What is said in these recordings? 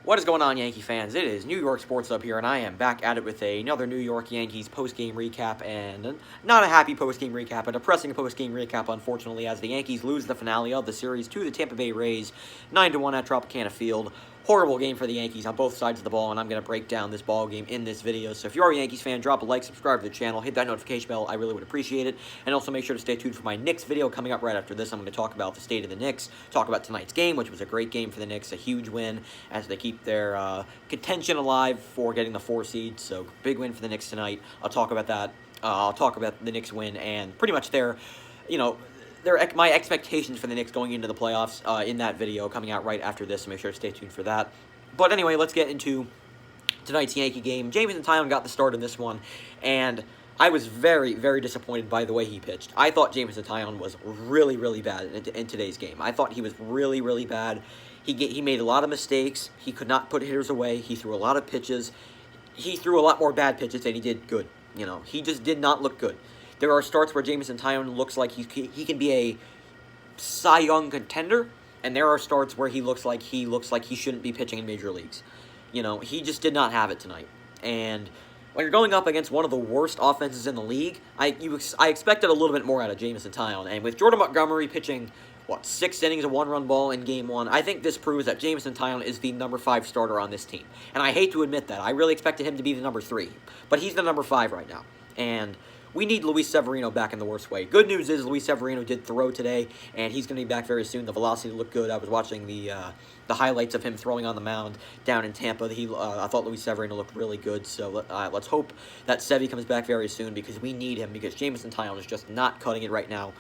What is going on, Yankee fans? It is New York Sports Up here, and I am back at it with another New York Yankees post-game recap, and not a happy post-game recap, a depressing post-game recap, unfortunately, as the Yankees lose the finale of the series to the Tampa Bay Rays, 9-1 at Tropicana Field. Horrible game for the Yankees on both sides of the ball, and I'm going to break down this ball game in this video. So if you are a Yankees fan, drop a like, subscribe to the channel, hit that notification bell. I really would appreciate it. And also make sure to stay tuned for my Knicks video coming up right after this. I'm going to talk about the state of the Knicks, talk about tonight's game, which was a great game for the Knicks, a huge win as they keep their contention alive for getting the 4 seed. So big win for the Knicks tonight. I'll talk about that. I'll talk about the Knicks win and pretty much my expectations for the Knicks going into the playoffs in that video coming out right after this, so make sure to stay tuned for that. But anyway, let's get into tonight's Yankee game. Jamison Taillon got the start in this one, and I was very, very disappointed by the way he pitched. I thought Jamison Taillon was really, really bad in today's game. I thought he was really, really bad. He made a lot of mistakes. He could not put hitters away. He threw a lot of pitches. He threw a lot more bad pitches than he did good. He just did not look good. There are starts where Jamison Taillon looks like he can be a Cy Young contender, and there are starts where he looks like he shouldn't be pitching in major leagues. He just did not have it tonight. And when you're going up against one of the worst offenses in the league, I expected a little bit more out of Jamison Taillon. And with Jordan Montgomery pitching 6 innings of 1-run ball in Game 1, I think this proves that Jamison Taillon is the number 5 starter on this team. And I hate to admit that. I really expected him to be the number 3, but he's the number 5 right now. And we need Luis Severino back in the worst way. Good news is Luis Severino did throw today, and he's going to be back very soon. The velocity looked good. I was watching the highlights of him throwing on the mound down in Tampa. I thought Luis Severino looked really good, so let's hope that Sevy comes back very soon because we need him, because Jamison Taillon is just not cutting it right now.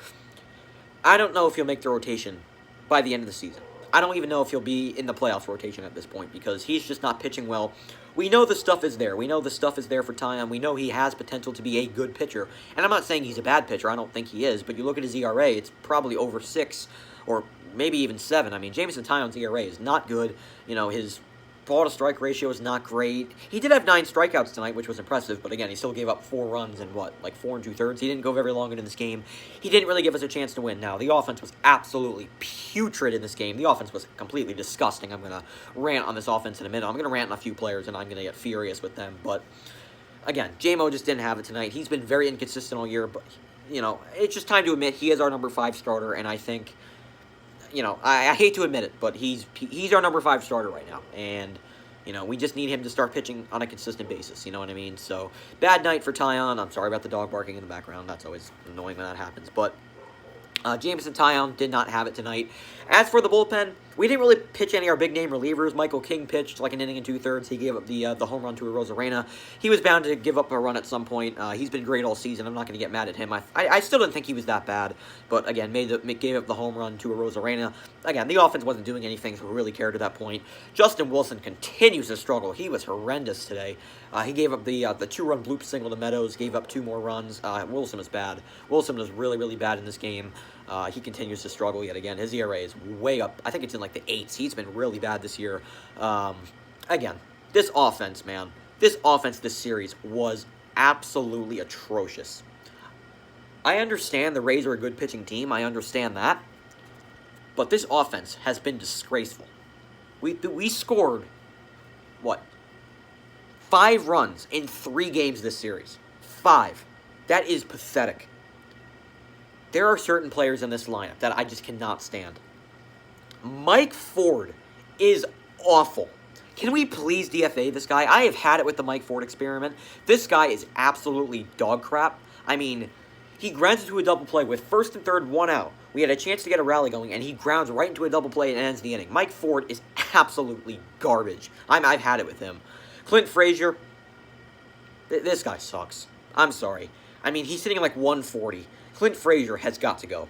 I don't know if he'll make the rotation by the end of the season. I don't even know if he'll be in the playoffs rotation at this point because he's just not pitching well. We know the stuff is there. We know the stuff is there for Taillon. We know he has potential to be a good pitcher. And I'm not saying he's a bad pitcher. I don't think he is. But you look at his ERA, it's probably over 6 or maybe even 7. I mean, Jamison Taillon's ERA is not good. His ball-to-strike ratio is not great. He did have 9 strikeouts tonight, which was impressive, but again, he still gave up 4 runs in 4 2/3. He didn't go very long into this game. He didn't really give us a chance to win. Now, the offense was absolutely putrid in this game. The offense was completely disgusting. I'm going to rant on this offense in a minute. I'm going to rant on a few players, and I'm going to get furious with them, but again, J-Mo just didn't have it tonight. He's been very inconsistent all year, but, it's just time to admit he is our number 5 starter, and I think I hate to admit it, but he's our number 5 starter right now, and we just need him to start pitching on a consistent basis. You know what I mean? So bad night for Taillon. I'm sorry about the dog barking in the background. That's always annoying when that happens, but Jamison Taillon did not have it tonight. As for the bullpen, we didn't really pitch any of our big-name relievers. Michael King pitched like an inning and 2/3. He gave up the home run to Arozarena. He was bound to give up a run at some point. He's been great all season. I'm not going to get mad at him. I still didn't think he was that bad, but again, gave up the home run to Arozarena. Again, the offense wasn't doing anything, so we really cared at that point. Justin Wilson continues to struggle. He was horrendous today. He gave up the 2-run bloop single to Meadows, gave up 2 more runs. Wilson was bad. Wilson was really, really bad in this game. He continues to struggle yet again. His ERA is way up. I think it's in the 8s. He's been really bad this year. Again, this offense, man. This offense this series was absolutely atrocious. I understand the Rays are a good pitching team. I understand that. But this offense has been disgraceful. We scored, 5 runs in 3 games this series. 5. That is pathetic. There are certain players in this lineup that I just cannot stand. Mike Ford is awful. Can we please DFA this guy? I have had it with the Mike Ford experiment. This guy is absolutely dog crap. I mean, he grounds into a double play with 1st and 3rd, 1 out. We had a chance to get a rally going, and he grounds right into a double play and ends the inning. Mike Ford is absolutely garbage. I've had it with him. Clint Frazier, this guy sucks. I'm sorry. I mean, he's sitting at 140. Clint Frazier has got to go.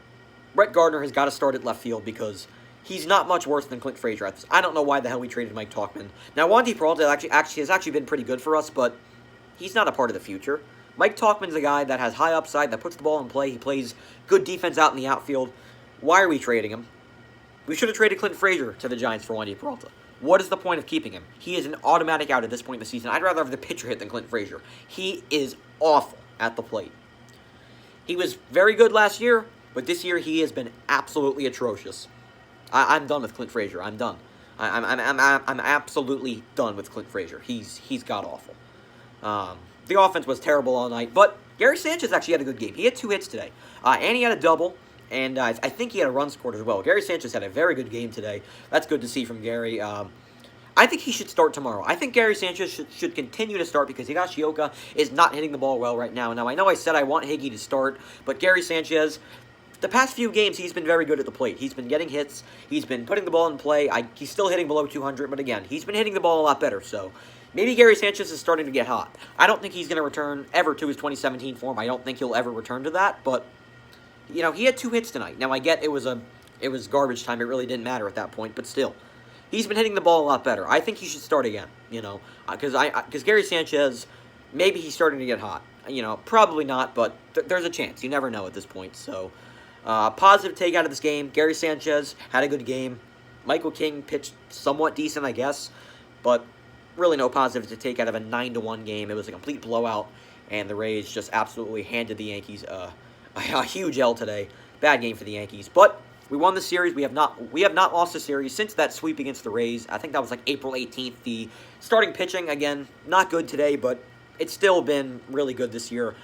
Brett Gardner has got to start at left field because he's not much worse than Clint Frazier. I don't know why the hell we traded Mike Tauchman. Now, Wandy Peralta has actually been pretty good for us, but he's not a part of the future. Mike Tauchman's a guy that has high upside, that puts the ball in play. He plays good defense out in the outfield. Why are we trading him? We should have traded Clint Frazier to the Giants for Wandy Peralta. What is the point of keeping him? He is an automatic out at this point in the season. I'd rather have the pitcher hit than Clint Frazier. He is awful at the plate. He was very good last year, but this year he has been absolutely atrocious. I'm done with Clint Frazier. I'm done. I'm absolutely done with Clint Frazier. He's god-awful. The offense was terrible all night, but Gary Sanchez actually had a good game. He had 2 hits today, and he had a double, and I think he had a run scored as well. Gary Sanchez had a very good game today. That's good to see from Gary. I think he should start tomorrow. I think Gary Sanchez should continue to start because Higashioka is not hitting the ball well right now. Now, I know I said I want Higgy to start, but Gary Sanchez, the past few games, he's been very good at the plate. He's been getting hits. He's been putting the ball in play. He's still hitting below 200, but again, he's been hitting the ball a lot better, so maybe Gary Sanchez is starting to get hot. I don't think he's going to return ever to his 2017 form. I don't think he'll ever return to that, but, you know, he had 2 hits tonight. Now, I get it was garbage time. It really didn't matter at that point, but still. He's been hitting the ball a lot better. I think he should start again, you know, because Gary Sanchez, maybe he's starting to get hot. You know, probably not, but there's a chance. You never know at this point. So, positive take out of this game. Gary Sanchez had a good game. Michael King pitched somewhat decent, I guess, but really no positive to take out of a 9-1 game. It was a complete blowout, and the Rays just absolutely handed the Yankees a huge L today. Bad game for the Yankees, but we won the series. We have not lost a series since that sweep against the Rays. I think that was like April 18th. The starting pitching, again, not good today, but it's still been really good this year.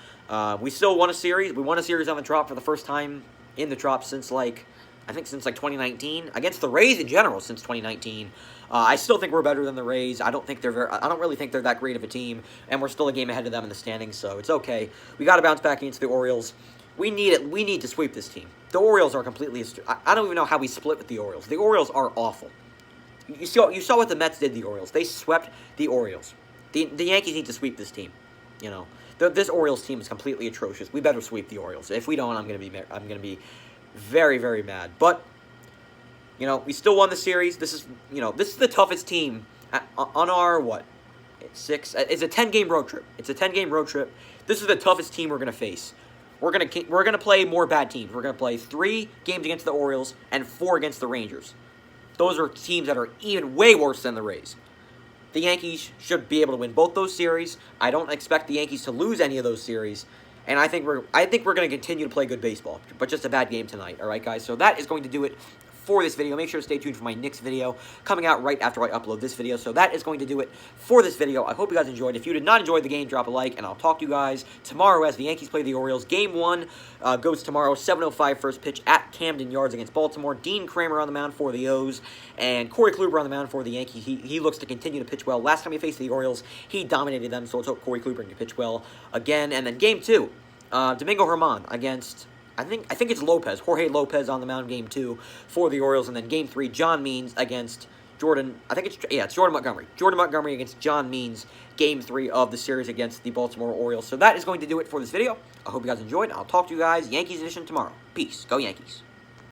We still won a series. We won a series on the Trop for the first time in the Trop since since 2019. Against the Rays in general since 2019. I still think we're better than the Rays. I don't really think they're that great of a team, and we're still a game ahead of them in the standings, so it's okay. We got to bounce back against the Orioles. We need it. We need to sweep this team. The Orioles are completely... I don't even know how we split with the Orioles. The Orioles are awful. You saw what the Mets did to the Orioles. They swept the Orioles. The Yankees need to sweep this team. You know, this Orioles team is completely atrocious. We better sweep the Orioles. If we don't, I'm gonna be very, very mad. But you know, we still won the series. This is the toughest team on our It's a 10-game road trip. It's a 10-game road trip. This is the toughest team we're gonna face. We're gonna play more bad teams. We're gonna play 3 games against the Orioles and 4 against the Rangers. Those are teams that are even way worse than the Rays. The Yankees should be able to win both those series. I don't expect the Yankees to lose any of those series, and I think we're gonna continue to play good baseball. But just a bad game tonight. All right, guys. So that is going to do it for this video. Make sure to stay tuned for my Knicks video coming out right after I upload this video. So that is going to do it for this video. I hope you guys enjoyed. If you did not enjoy the game, drop a like, and I'll talk to you guys tomorrow as the Yankees play the Orioles. Game 1 goes tomorrow, 7:05 first pitch at Camden Yards against Baltimore. Dean Kramer on the mound for the O's, and Corey Kluber on the mound for the Yankees. He looks to continue to pitch well. Last time he faced the Orioles, he dominated them, so let's hope Corey Kluber can pitch well again. And then Game 2, Domingo Germán against... I think it's Lopez, Jorge Lopez on the mound game 2 for the Orioles, and then game 3, John Means against Jordan. It's Jordan Montgomery. Jordan Montgomery against John Means, game 3 of the series against the Baltimore Orioles. So that is going to do it for this video. I hope you guys enjoyed. I'll talk to you guys Yankees edition tomorrow. Peace. Go Yankees.